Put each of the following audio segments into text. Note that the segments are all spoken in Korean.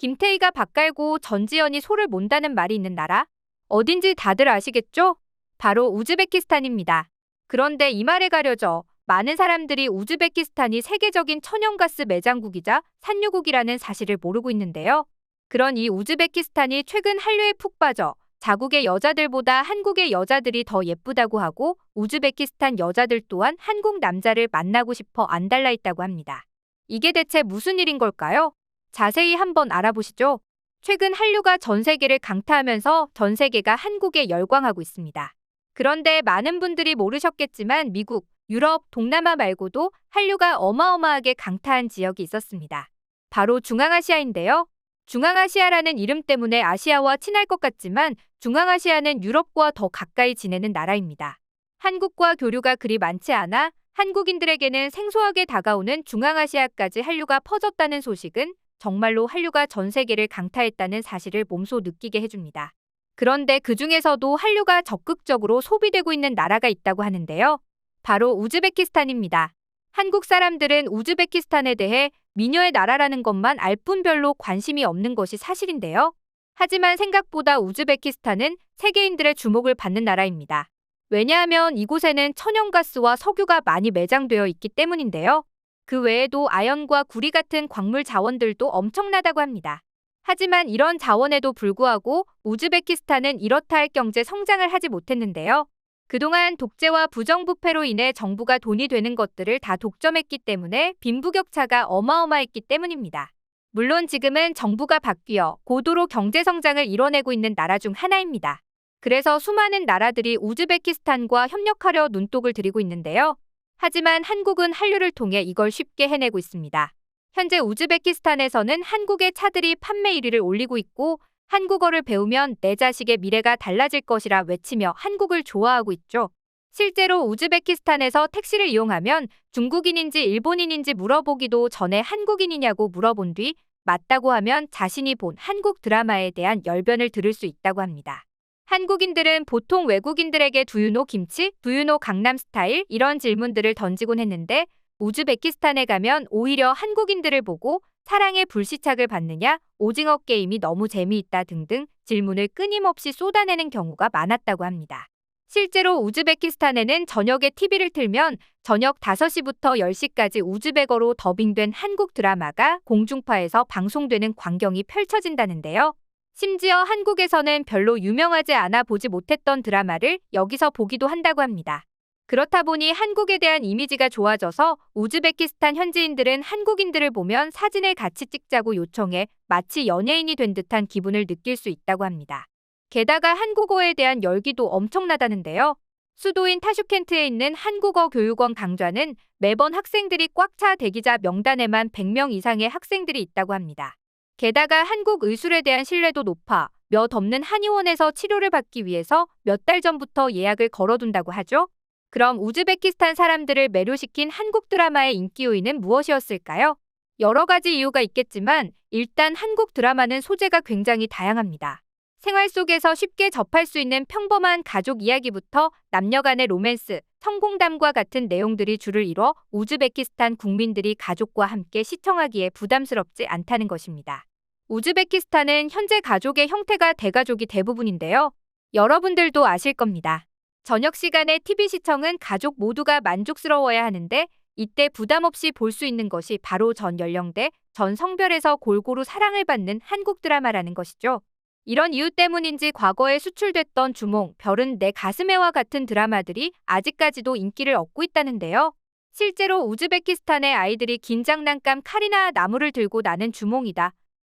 김태희가 밥 깔고 전지현이 소를 몬다는 말이 있는 나라? 어딘지 다들 아시겠죠? 바로 우즈베키스탄입니다. 그런데 이 말에 가려져 많은 사람들이 우즈베키스탄이 세계적인 천연가스 매장국이자 산유국이라는 사실을 모르고 있는데요. 그런 이 우즈베키스탄이 최근 한류에 푹 빠져 자국의 여자들보다 한국의 여자들이 더 예쁘다고 하고 우즈베키스탄 여자들 또한 한국 남자를 만나고 싶어 안달나 있다고 합니다. 이게 대체 무슨 일인 걸까요? 자세히 한번 알아보시죠. 최근 한류가 전 세계를 강타하면서 전 세계가 한국에 열광하고 있습니다. 그런데 많은 분들이 모르셨겠지만 미국, 유럽, 동남아 말고도 한류가 어마어마하게 강타한 지역이 있었습니다. 바로 중앙아시아인데요. 중앙아시아라는 이름 때문에 아시아와 친할 것 같지만 중앙아시아는 유럽과 더 가까이 지내는 나라입니다. 한국과 교류가 그리 많지 않아 한국인들에게는 생소하게 다가오는 중앙아시아까지 한류가 퍼졌다는 소식은 정말로 한류가 전 세계를 강타했다는 사실을 몸소 느끼게 해줍니다. 그런데 그 중에서도 한류가 적극적으로 소비되고 있는 나라가 있다고 하는데요. 바로 우즈베키스탄입니다. 한국 사람들은 우즈베키스탄에 대해 미녀의 나라라는 것만 알 뿐 별로 관심이 없는 것이 사실인데요. 하지만 생각보다 우즈베키스탄은 세계인들의 주목을 받는 나라입니다. 왜냐하면 이곳에는 천연가스와 석유가 많이 매장되어 있기 때문인데요. 그 외에도 아연과 구리 같은 광물 자원들도 엄청나다고 합니다. 하지만 이런 자원에도 불구하고 우즈베키스탄은 이렇다 할 경제 성장을 하지 못했는데요. 그동안 독재와 부정부패로 인해 정부가 돈이 되는 것들을 다 독점했기 때문에 빈부격차가 어마어마했기 때문입니다. 물론 지금은 정부가 바뀌어 고도로 경제 성장을 이뤄내고 있는 나라 중 하나입니다. 그래서 수많은 나라들이 우즈베키스탄과 협력하려 눈독을 들이고 있는데요. 하지만 한국은 한류를 통해 이걸 쉽게 해내고 있습니다. 현재 우즈베키스탄에서는 한국의 차들이 판매 1위를 올리고 있고 한국어를 배우면 내 자식의 미래가 달라질 것이라 외치며 한국을 좋아하고 있죠. 실제로 우즈베키스탄에서 택시를 이용하면 중국인인지 일본인인지 물어보기도 전에 한국인이냐고 물어본 뒤 맞다고 하면 자신이 본 한국 드라마에 대한 열변을 들을 수 있다고 합니다. 한국인들은 보통 외국인들에게 Do you know 김치? Do you know 강남스타일? 이런 질문들을 던지곤 했는데 우즈베키스탄에 가면 오히려 한국인들을 보고 사랑의 불시착을 받느냐, 오징어 게임이 너무 재미있다 등등 질문을 끊임없이 쏟아내는 경우가 많았다고 합니다. 실제로 우즈베키스탄에는 저녁에 TV를 틀면 저녁 5시부터 10시까지 우즈베거로 더빙된 한국 드라마가 공중파에서 방송되는 광경이 펼쳐진다는데요. 심지어 한국에서는 별로 유명하지 않아 보지 못했던 드라마를 여기서 보기도 한다고 합니다. 그렇다 보니 한국에 대한 이미지가 좋아져서 우즈베키스탄 현지인들은 한국인들을 보면 사진을 같이 찍자고 요청해 마치 연예인이 된 듯한 기분을 느낄 수 있다고 합니다. 게다가 한국어에 대한 열기도 엄청나다는데요. 수도인 타슈켄트에 있는 한국어 교육원 강좌는 매번 학생들이 꽉 차 대기자 명단에만 100명 이상의 학생들이 있다고 합니다. 게다가 한국 의술에 대한 신뢰도 높아 몇 없는 한의원에서 치료를 받기 위해서 몇 달 전부터 예약을 걸어둔다고 하죠. 그럼 우즈베키스탄 사람들을 매료시킨 한국 드라마의 인기 요인은 무엇이었을까요? 여러 가지 이유가 있겠지만 일단 한국 드라마는 소재가 굉장히 다양합니다. 생활 속에서 쉽게 접할 수 있는 평범한 가족 이야기부터 남녀 간의 로맨스, 성공담과 같은 내용들이 주를 이뤄 우즈베키스탄 국민들이 가족과 함께 시청하기에 부담스럽지 않다는 것입니다. 우즈베키스탄은 현재 가족의 형태가 대가족이 대부분인데요. 여러분들도 아실 겁니다. 저녁 시간에 TV 시청은 가족 모두가 만족스러워야 하는데 이때 부담 없이 볼 수 있는 것이 바로 전 연령대, 전 성별에서 골고루 사랑을 받는 한국 드라마라는 것이죠. 이런 이유 때문인지 과거에 수출됐던 주몽, 별은 내 가슴에와 같은 드라마들이 아직까지도 인기를 얻고 있다는데요. 실제로 우즈베키스탄의 아이들이 긴 장난감 칼이나 나무를 들고 나는 주몽이다,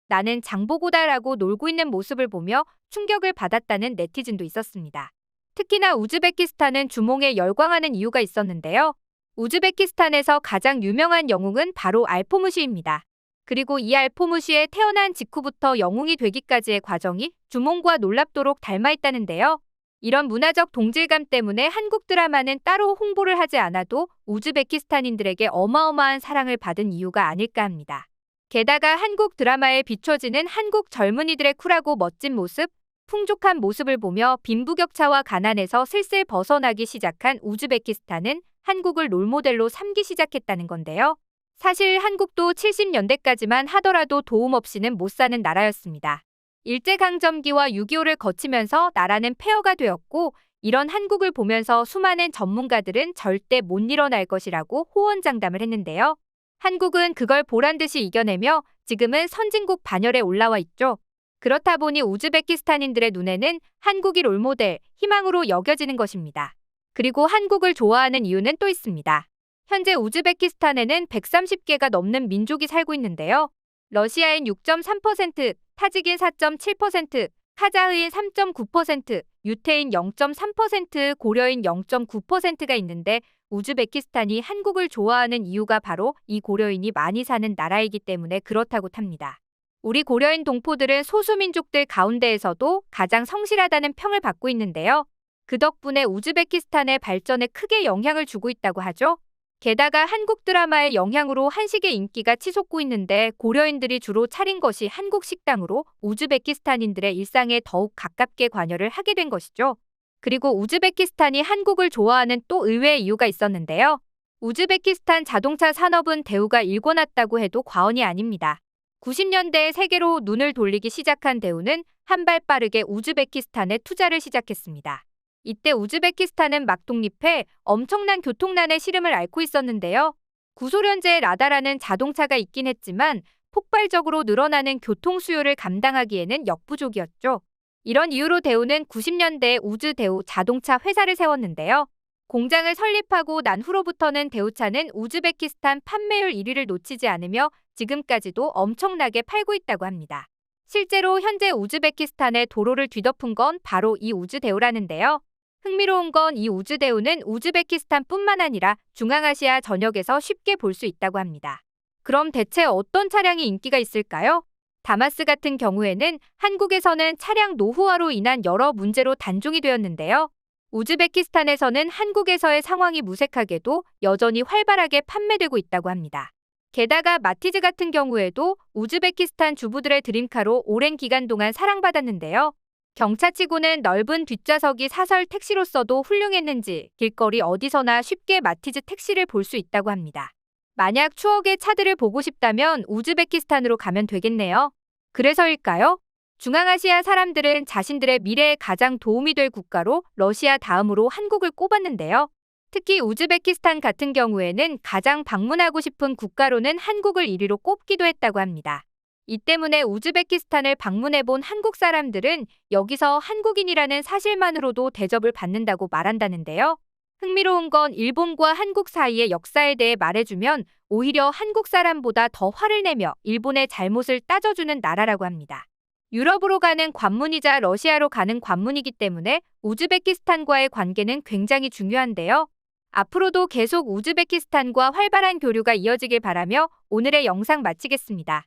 나는 장보고다라고 놀고 있는 모습을 보며 충격을 받았다는 네티즌도 있었습니다. 특히나 우즈베키스탄은 주몽에 열광하는 이유가 있었는데요. 우즈베키스탄에서 가장 유명한 영웅은 바로 알포무시입니다. 그리고 이 알포무시의 태어난 직후부터 영웅이 되기까지의 과정이 주몽과 놀랍도록 닮아있다는데요. 이런 문화적 동질감 때문에 한국 드라마는 따로 홍보를 하지 않아도 우즈베키스탄인들에게 어마어마한 사랑을 받은 이유가 아닐까 합니다. 게다가 한국 드라마에 비춰지는 한국 젊은이들의 쿨하고 멋진 모습, 풍족한 모습을 보며 빈부격차와 가난에서 슬슬 벗어나기 시작한 우즈베키스탄은 한국을 롤모델로 삼기 시작했다는 건데요. 사실 한국도 70년대까지만 하더라도 도움 없이는 못 사는 나라였습니다. 일제강점기와 6.25를 거치면서 나라는 폐허가 되었고, 이런 한국을 보면서 수많은 전문가들은 절대 못 일어날 것이라고 호언장담을 했는데요. 한국은 그걸 보란듯이 이겨내며 지금은 선진국 반열에 올라와 있죠. 그렇다 보니 우즈베키스탄인들의 눈에는 한국이 롤모델, 희망으로 여겨지는 것입니다. 그리고 한국을 좋아하는 이유는 또 있습니다. 현재 우즈베키스탄에는 130개가 넘는 민족이 살고 있는데요. 러시아인 6.3%, 타직인 4.7%, 카자흐인 3.9%, 유태인 0.3%, 고려인 0.9%가 있는데 우즈베키스탄이 한국을 좋아하는 이유가 바로 이 고려인이 많이 사는 나라이기 때문에 그렇다고 탑니다. 우리 고려인 동포들은 소수민족들 가운데에서도 가장 성실하다는 평을 받고 있는데요. 그 덕분에 우즈베키스탄의 발전에 크게 영향을 주고 있다고 하죠. 게다가 한국 드라마의 영향으로 한식의 인기가 치솟고 있는데 고려인들이 주로 차린 것이 한국 식당으로 우즈베키스탄인들의 일상에 더욱 가깝게 관여를 하게 된 것이죠. 그리고 우즈베키스탄이 한국을 좋아하는 또 의외의 이유가 있었는데요. 우즈베키스탄 자동차 산업은 대우가 일궈놨다고 해도 과언이 아닙니다. 90년대에 세계로 눈을 돌리기 시작한 대우는 한 발 빠르게 우즈베키스탄에 투자를 시작했습니다. 이때 우즈베키스탄은 막 독립해 엄청난 교통난의 시름을 앓고 있었는데요. 구소련제의 라다라는 자동차가 있긴 했지만 폭발적으로 늘어나는 교통 수요를 감당하기에는 역부족이었죠. 이런 이유로 대우는 90년대에 우즈대우 자동차 회사를 세웠는데요. 공장을 설립하고 난 후로부터는 대우차는 우즈베키스탄 판매율 1위를 놓치지 않으며 지금까지도 엄청나게 팔고 있다고 합니다. 실제로 현재 우즈베키스탄의 도로를 뒤덮은 건 바로 이 우즈대우라는데요. 흥미로운 건 이 우즈대우는 우즈베키스탄뿐만 아니라 중앙아시아 전역에서 쉽게 볼 수 있다고 합니다. 그럼 대체 어떤 차량이 인기가 있을까요? 다마스 같은 경우에는 한국에서는 차량 노후화로 인한 여러 문제로 단종이 되었는데요. 우즈베키스탄에서는 한국에서의 상황이 무색하게도 여전히 활발하게 판매되고 있다고 합니다. 게다가 마티즈 같은 경우에도 우즈베키스탄 주부들의 드림카로 오랜 기간 동안 사랑받았는데요. 경차치고는 넓은 뒷좌석이 사설 택시로서도 훌륭했는지 길거리 어디서나 쉽게 마티즈 택시를 볼 수 있다고 합니다. 만약 추억의 차들을 보고 싶다면 우즈베키스탄으로 가면 되겠네요. 그래서일까요? 중앙아시아 사람들은 자신들의 미래에 가장 도움이 될 국가로 러시아 다음으로 한국을 꼽았는데요. 특히 우즈베키스탄 같은 경우에는 가장 방문하고 싶은 국가로는 한국을 1위로 꼽기도 했다고 합니다. 이 때문에 우즈베키스탄을 방문해본 한국 사람들은 여기서 한국인이라는 사실만으로도 대접을 받는다고 말한다는데요. 흥미로운 건 일본과 한국 사이의 역사에 대해 말해주면 오히려 한국 사람보다 더 화를 내며 일본의 잘못을 따져주는 나라라고 합니다. 유럽으로 가는 관문이자 러시아로 가는 관문이기 때문에 우즈베키스탄과의 관계는 굉장히 중요한데요. 앞으로도 계속 우즈베키스탄과 활발한 교류가 이어지길 바라며 오늘의 영상 마치겠습니다.